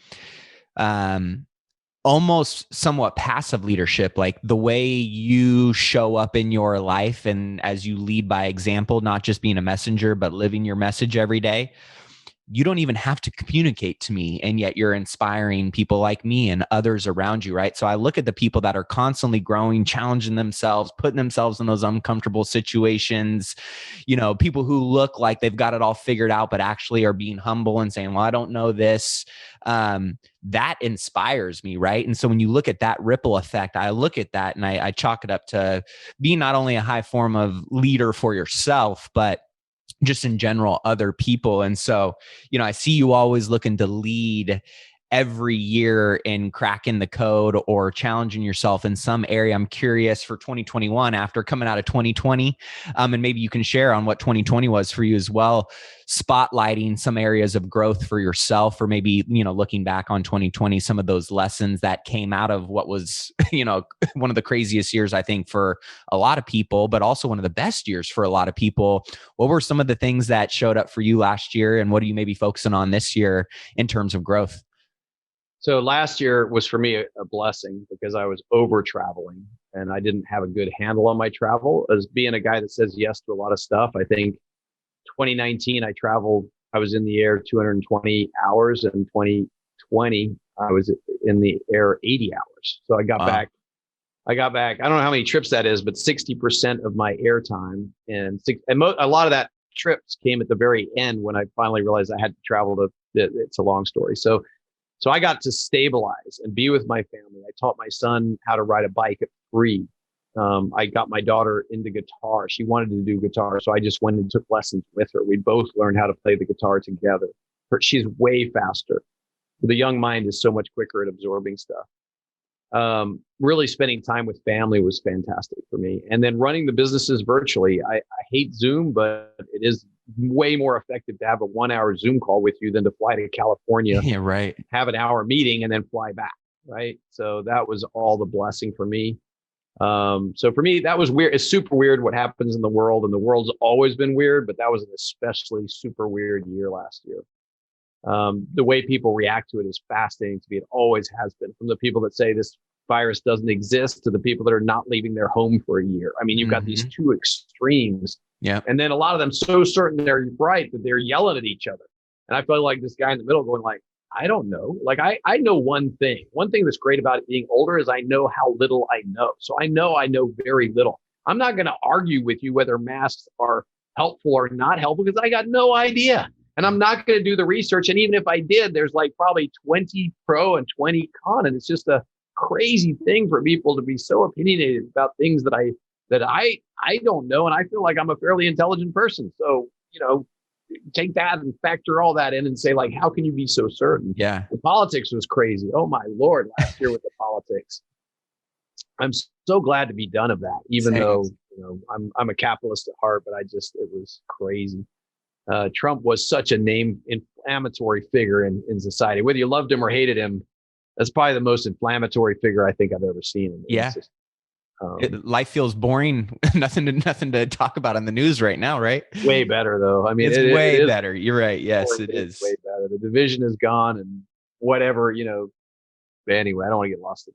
almost somewhat passive leadership, like the way you show up in your life and as you lead by example, not just being a messenger, but living your message every day. You don't even have to communicate to me, and yet you're inspiring people like me and others around you, right? So I look at the people that are constantly growing, challenging themselves, putting themselves in those uncomfortable situations, people who look like they've got it all figured out, but actually are being humble and saying, well, I don't know this. That inspires me, right? And so when you look at that ripple effect, I look at that and I chalk it up to being not only a high form of leader for yourself, but just in general, other people. And so, I see you always looking to lead every year in cracking the code or challenging yourself in some area. I'm curious for 2021, after coming out of 2020, and maybe you can share on what 2020 was for you as well, spotlighting some areas of growth for yourself, or maybe, looking back on 2020, some of those lessons that came out of what was, one of the craziest years, I think, for a lot of people, but also one of the best years for a lot of people. What were some of the things that showed up for you last year, and what are you maybe focusing on this year in terms of growth? So last year was for me a blessing because I was over traveling and I didn't have a good handle on my travel. As being a guy that says yes to a lot of stuff, I think 2019 I was in the air 220 hours, and 2020 I was in the air 80 hours. So I got back, I don't know how many trips that is, but 60% of my air time, and a lot of that trips came at the very end when I finally realized I had to travel it's a long story. So I got to stabilize and be with my family. I taught my son how to ride a bike at 3. I got my daughter into guitar. She wanted to do guitar, so I just went and took lessons with her. We both learned how to play the guitar together. She's way faster. The young mind is so much quicker at absorbing stuff. Really spending time with family was fantastic for me. And then running the businesses virtually. I hate Zoom, but it is way more effective to have a 1-hour Zoom call with you than to fly to California, yeah, right, have an hour meeting and then fly back, right? So that was all the blessing for me. So for me, that was weird. It's super weird what happens in the world, and the world's always been weird, but that was an especially super weird year last year. The way people react to it is fascinating to me. It always has been, from the people that say this virus doesn't exist to the people that are not leaving their home for a year. I mean, you've got these two extremes. Yeah. And then a lot of them so certain they're right that they're yelling at each other. And I feel like this guy in the middle going like, I don't know. Like I know one thing. One thing that's great about being older is I know how little I know. So I know very little. I'm not going to argue with you whether masks are helpful or not helpful because I got no idea. And I'm not going to do the research. And even if I did, there's like probably 20 pro and 20 con. And it's just a crazy thing for people to be so opinionated about things that I don't know. And I feel like I'm a fairly intelligent person. So, take that and factor all that in and say, like, how can you be so certain? Yeah. The politics was crazy. Oh my Lord, last year with the politics. I'm so glad to be done of that, even though, I'm a capitalist at heart, but it was crazy. Trump was such a inflammatory figure in society. Whether you loved him or hated him, that's probably the most inflammatory figure I think I've ever seen. Yeah. Life feels boring. nothing to talk about on the news right now, right? Way better though. I mean, it's way better. You're right. Yes, it is. Way better. The division is gone and whatever, But anyway, I don't want to get lost in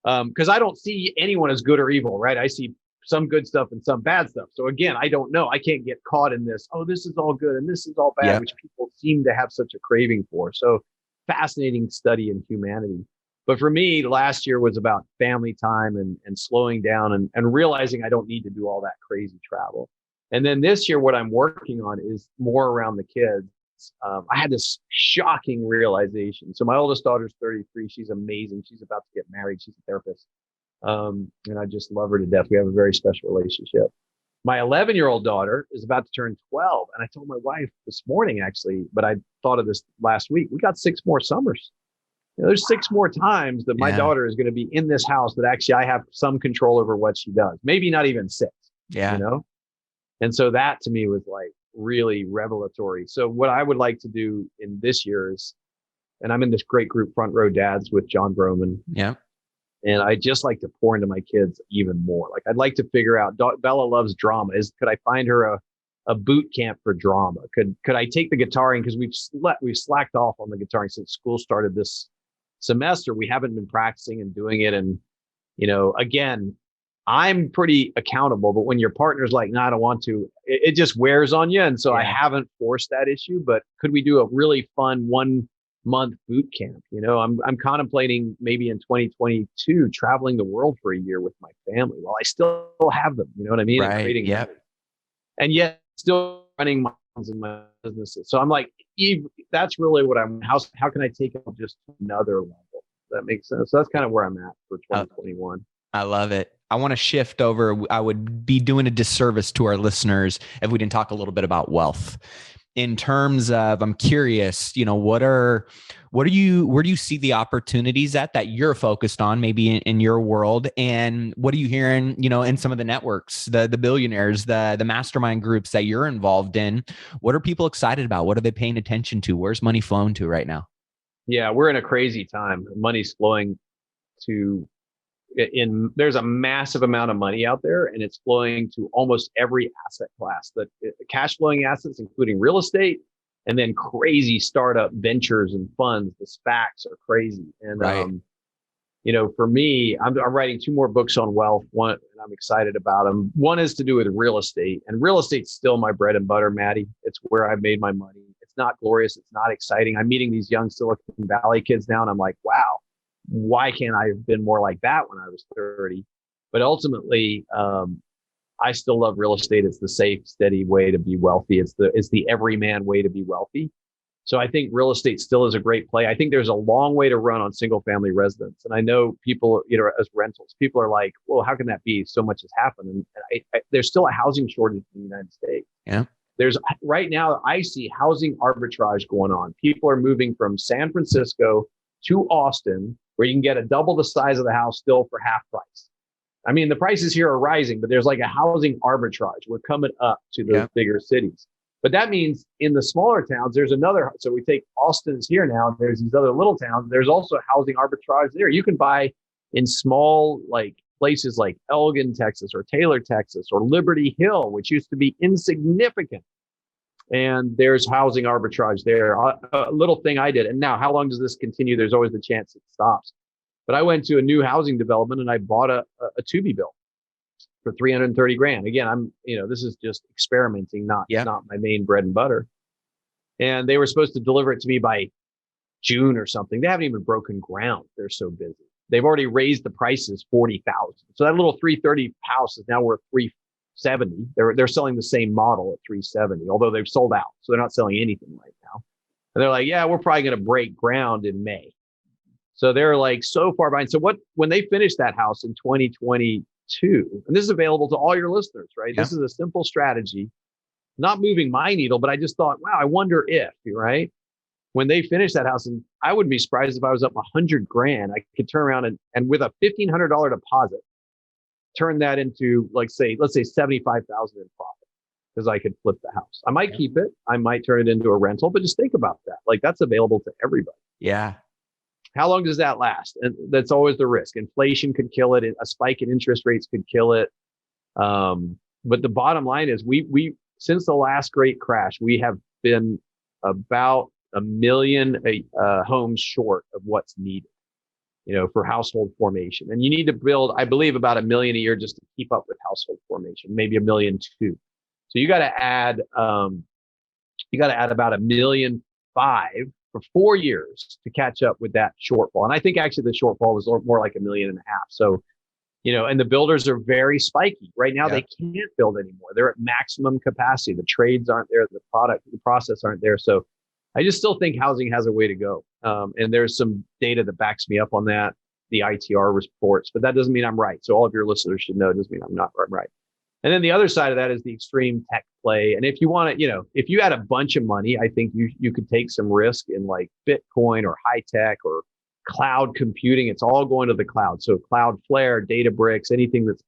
that. Because I don't see anyone as good or evil, right? I see some good stuff and some bad stuff. So again, I don't know. I can't get caught in this. Oh, this is all good and this is all bad, which people seem to have such a craving for. So fascinating study in humanity. But for me, last year was about family time and slowing down and realizing I don't need to do all that crazy travel. And then this year, what I'm working on is more around the kids. I had this shocking realization. So my oldest daughter's 33. She's amazing. She's about to get married. She's a therapist. And I just love her to death. We have a very special relationship. My 11-year-old daughter is about to turn 12. And I told my wife this morning, actually, but I thought of this last week. We got 6 more summers. There's 6 more times that my daughter is going to be in this house that actually I have some control over what she does. Maybe not even 6. Yeah. And so that to me was like really revelatory. So what I would like to do in this year is, and I'm in this great group, Front Row Dads with John Broman. Yeah. And I just like to pour into my kids even more. Like I'd like to figure out, Bella loves drama. Could I find her a boot camp for drama? Could I take the guitaring? Because we've slacked off on the guitaring since school started this semester, we haven't been practicing and doing it. And, again, I'm pretty accountable, but when your partner's like, no, I don't want to, it just wears on you. And so I haven't forced that issue, but could we do a really fun 1-month boot camp? I'm contemplating maybe in 2022, traveling the world for a year with my family while I still have them, you know what I mean? Right. And creating Yep. memories. And yet still running my businesses. So I'm like, Eve, that's really what how can I take it just to another level? Does that make sense? So that's kind of where I'm at for 2021. I love it. I want to shift over. I would be doing a disservice to our listeners if we didn't talk a little bit about wealth. In terms of, I'm curious, where do you see the opportunities that you're focused on, maybe in your world, and what are you hearing, in some of the networks, the billionaires, the mastermind groups that you're involved in? What are people excited about? What are they paying attention to? Where's money flowing to right now? Yeah, we're in a crazy time. Money's flowing there's a massive amount of money out there, and it's flowing to almost every asset class. The cash flowing assets, including real estate, and then crazy startup ventures and funds. The SPACs are crazy. And, right. For me, I'm writing 2 more books on wealth. One, and I'm excited about them. One is to do with real estate, and real estate's still my bread and butter, Maddie. It's where I've made my money. It's not glorious. It's not exciting. I'm meeting these young Silicon Valley kids now, and I'm like, wow, why can't I have been more like that when I was 30? But ultimately, I still love real estate. It's the safe, steady way to be wealthy. It's the everyman way to be wealthy. So I think real estate still is a great play. I think there's a long way to run on single family residence. And I know people, as rentals, people are like, well, how can that be? So much has happened. And there's still a housing shortage in the United States. Yeah. Right now, I see housing arbitrage going on. People are moving from San Francisco to Austin, where you can get a double the size of the house still for half price. I mean, the prices here are rising, but there's like a housing arbitrage. We're coming up to the bigger cities. But that means in the smaller towns, there's another. So we take Austin's here now, and there's these other little towns. There's also housing arbitrage there. You can buy in small places like Elgin, Texas, or Taylor, Texas, or Liberty Hill, which used to be insignificant. And there's housing arbitrage there. A little thing I did. And now, how long does this continue? There's always the chance it stops. But I went to a new housing development and I bought a to-be built for $330,000. Again, this is just experimenting, not my main bread and butter. And they were supposed to deliver it to me by June or something. They haven't even broken ground. They're so busy. They've already raised the prices $40,000. So that little 330 house is now worth $370. They're selling the same model at $370, although they've sold out. So they're not selling anything right now. And they're like, yeah, we're probably going to break ground in May. So they're like so far behind. So when they finish that house in 2022, and this is available to all your listeners, right? Yeah. This is a simple strategy, not moving my needle, but I just thought, wow, I wonder if, right? When they finish that house, and I wouldn't be surprised if I was up $100,000, I could turn around and with a $1,500 deposit, turn that into let's say $75,000 in profit, because I could flip the house. I might keep it. I might turn it into a rental, but just think about that. That's available to everybody. Yeah. How long does that last? And that's always the risk. Inflation could kill it. A spike in interest rates could kill it. But the bottom line is we since the last great crash, we have been about 1 million homes short of what's needed, for household formation. And you need to build, I believe, about 1 million a year just to keep up with household formation, maybe 1.2 million. So you got to add about 1.5 million for 4 years to catch up with that shortfall. And I think actually the shortfall was more like 1.5 million. So, and the builders are very spiky right now. They can't build anymore. They're at maximum capacity. The trades aren't there. The process aren't there. So I just still think housing has a way to go. And there's some data that backs me up on that, the ITR reports, but that doesn't mean I'm right. So all of your listeners should know it doesn't mean I'm right. And then the other side of that is the extreme tech play. And if you want to, if you had a bunch of money, I think you could take some risk in like Bitcoin or high tech or cloud computing. It's all going to the cloud. So Cloudflare, Databricks, anything that's,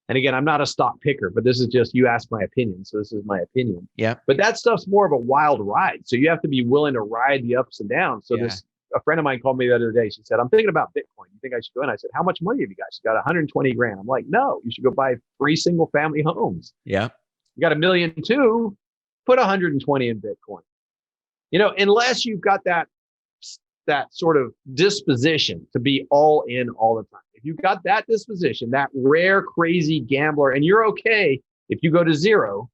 and again, I'm not a stock picker, but this is just, you asked my opinion. So this is my opinion. Yeah. But that stuff's more of a wild ride. So you have to be willing to ride the ups and downs. So a friend of mine called me the other day. She said, I'm thinking about Bitcoin. You think I should go in? I said, how much money have you guys? She got 120,000. I'm like, no, you should go buy 3 single family homes. Yeah. You got 1.2 million, put 120 in Bitcoin. Unless you've got that that sort of disposition to be all in all the time, if you've got that disposition, that rare, crazy gambler, and you're okay if you go to zero,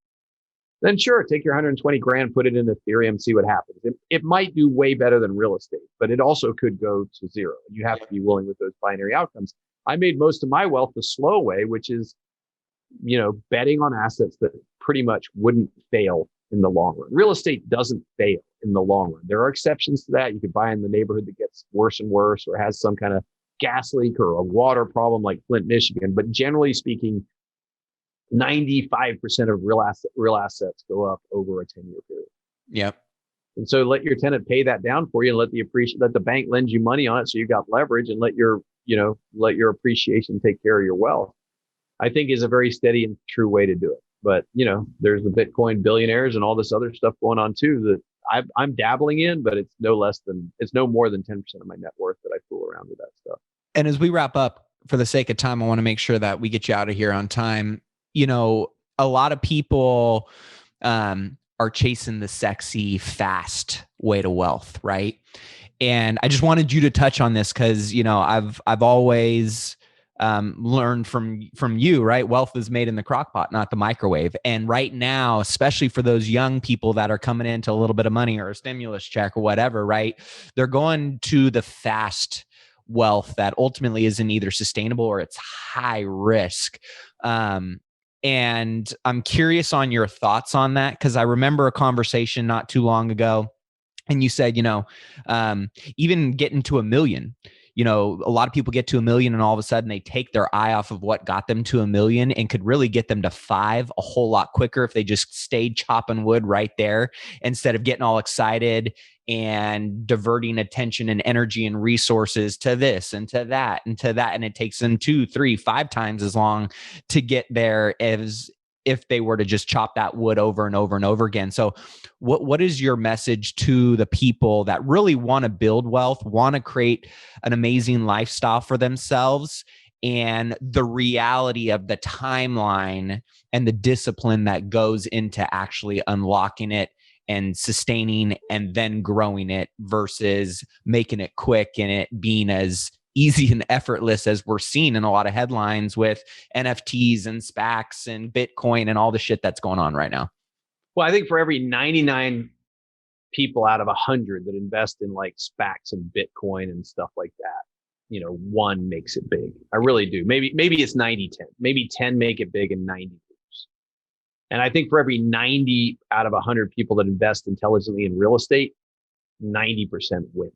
then sure, take your 120 grand, put it in Ethereum, see what happens. It might do way better than real estate, but it also could go to zero. You have to be willing with those binary outcomes. I made most of my wealth the slow way, which is, betting on assets that pretty much wouldn't fail in the long run. Real estate doesn't fail in the long run. There are exceptions to that. You could buy in the neighborhood that gets worse and worse or has some kind of gas leak or a water problem like Flint, Michigan. But generally speaking, 95% of real assets go up over a 10-year period. Yep. And so let your tenant pay that down for you and let the bank lend you money on it so you got leverage, and let your appreciation take care of your wealth, I think is a very steady and true way to do it. But, there's the Bitcoin billionaires and all this other stuff going on too that I'm dabbling in, but it's no more than 10% of my net worth that I fool around with that stuff. And as we wrap up, for the sake of time, I want to make sure that we get you out of here on time. A lot of people are chasing the sexy, fast way to wealth, right? And I just wanted you to touch on this because, I've always learned from you, right? Wealth is made in the crockpot, not the microwave. And right now, especially for those young people that are coming into a little bit of money or a stimulus check or whatever, right? They're going to the fast wealth that ultimately isn't either sustainable or it's high risk. And I'm curious on your thoughts on that, because I remember a conversation not too long ago, and you said, even getting to 1 million, a lot of people get to 1 million and all of a sudden they take their eye off of what got them to 1 million and could really get them to 5 a whole lot quicker if they just stayed chopping wood right there instead of getting all excited and diverting attention and energy and resources to this and to that and to that. And it takes them 2, 3, 5 times as long to get there as if they were to just chop that wood over and over and over again. So what is your message to the people that really want to build wealth, want to create an amazing lifestyle for themselves, and the reality of the timeline and the discipline that goes into actually unlocking it and sustaining and then growing it versus making it quick and it being as easy and effortless as we're seeing in a lot of headlines with NFTs and SPACs and Bitcoin and all the shit that's going on right now? Well, I think for every 99 people out of 100 that invest in like SPACs and Bitcoin and stuff like that, one makes it big. I really do. Maybe it's 90-10. Maybe 10 make it big and 90 lose. And I think for every 90 out of 100 people that invest intelligently in real estate, 90% win.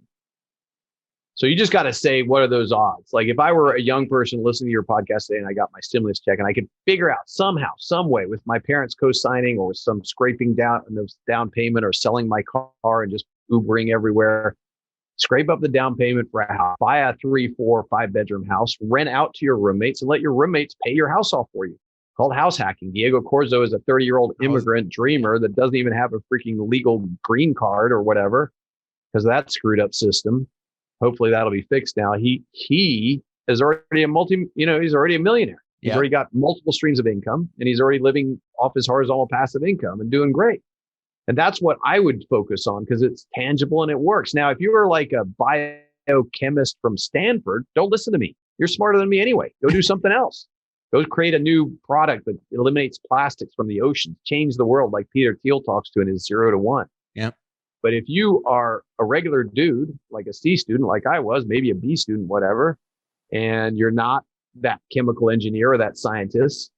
So you just got to say, what are those odds? Like if I were a young person listening to your podcast today and I got my stimulus check and I could figure out somehow, some way with my parents co-signing or some scraping down payment or selling my car and just Ubering everywhere, scrape up the down payment for a house, buy a 3, 4, 5 bedroom house, rent out to your roommates and let your roommates pay your house off for you. Called house hacking. Diego Corzo is a 30-year-old immigrant dreamer that doesn't even have a freaking legal green card or whatever because of that screwed up system. Hopefully that'll be fixed now. He is already he's already a millionaire. He's already got multiple streams of income and he's already living off his horizontal passive income and doing great. And that's what I would focus on because it's tangible and it works. Now, if you are like a biochemist from Stanford, don't listen to me. You're smarter than me anyway. Go do something else. Go create a new product that eliminates plastics from the oceans, change the world like Peter Thiel talks to in his 0 to 1. Yeah. But if you are a regular dude, like a C student, like I was, maybe a B student, whatever, and you're not that chemical engineer or that scientist,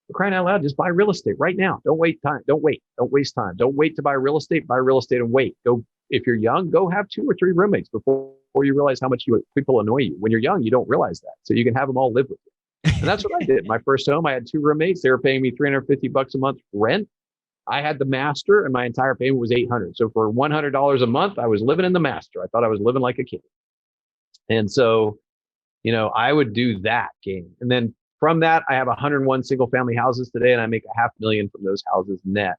for crying out loud, just buy real estate right now. Don't wait time. Don't waste time. Don't wait to buy real estate. Buy real estate and wait. Go, if you're young, go have 2 or 3 roommates before you realize how much people annoy you. When you're young, you don't realize that. So you can have them all live with you. And that's what I did. My first home, I had 2 roommates. They were paying me $350 a month rent. I had the master and my entire payment was $800. So for $100 a month, I was living in the master. I thought I was living like a king. And so, I would do that game. And then from that, I have 101 single family houses today and I make $500,000 from those houses net,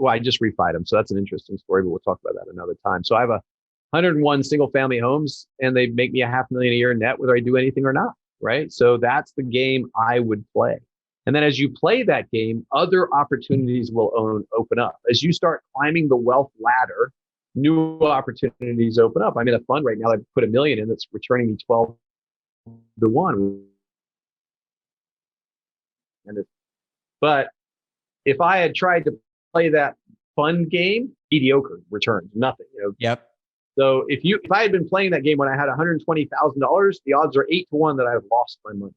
I just refied them. So that's an interesting story, but we'll talk about that another time. So I have 101 single family homes and they make me $500,000 a year net, whether I do anything or not. Right. So that's the game I would play. And then as you play that game, other opportunities will open up. As you start climbing the wealth ladder, new opportunities open up. I'm in a fund right now that I put $1 million in that's returning me 12 to 1. But if I had tried to play that fun game, mediocre returns, nothing. Yep. So if I had been playing that game when I had $120,000, the odds are 8 to 1 that I have lost my money.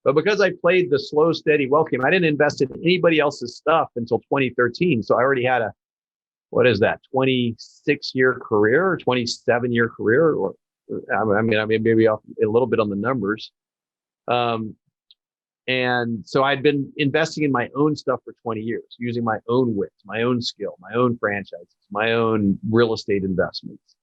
But because I played the slow, steady wealth game, I didn't invest in anybody else's stuff until 2013. So I already had a 26-year career or 27-year career, or I mean, maybe off a little bit on the numbers. And so I'd been investing in my own stuff for 20 years, using my own wits, my own skill, my own franchises, my own real estate investments.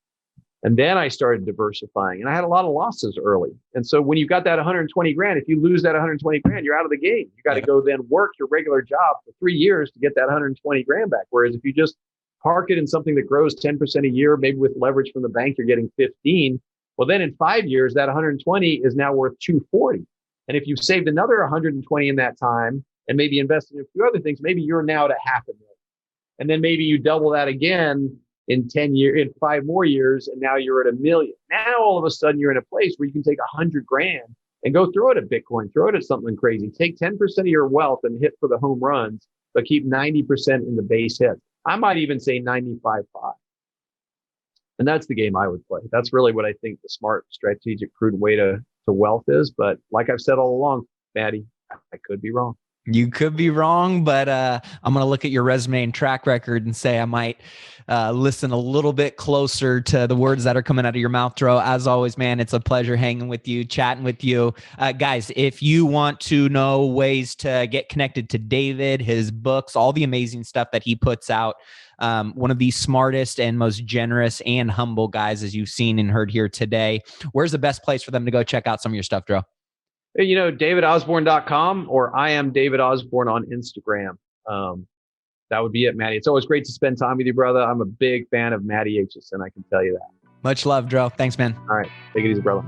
And then I started diversifying, and I had a lot of losses early. And so when you got that 120 grand, if you lose that 120 grand, you're out of the game. You got to go then work your regular job for 3 years to get that 120 grand back. Whereas if you just park it in something that grows 10% a year, maybe with leverage from the bank, you're getting 15. Well, then in 5 years, that 120 is now worth 240. And if you've saved another 120 in that time and maybe invested in a few other things, maybe you're now at $500,000. And then maybe you double that again in 5 more years, and now you're at $1 million. Now all of a sudden you're in a place where you can take 100 grand and go throw it at Bitcoin, throw it at something crazy. Take 10% of your wealth and hit for the home runs, but keep 90% in the base hit. I might even say 95.5. And that's the game I would play. That's really what I think the smart, strategic, prudent way to wealth is. But like I've said all along, Maddie, I could be wrong. You could be wrong, but I'm going to look at your resume and track record and say I might listen a little bit closer to the words that are coming out of your mouth, Dro. As always, man, it's a pleasure hanging with you, chatting with you. Guys, if you want to know ways to get connected to David, his books, all the amazing stuff that he puts out, one of the smartest and most generous and humble guys, as you've seen and heard here today, where's the best place for them to go check out some of your stuff, Dro? DavidOsborn.com, or I am David Osborn on Instagram. That would be it, Maddie. It's always great to spend time with you, brother. I'm a big fan of Maddie Aitchison, I can tell you that. Much love, Dro. Thanks, man. All right. Take it easy, brother.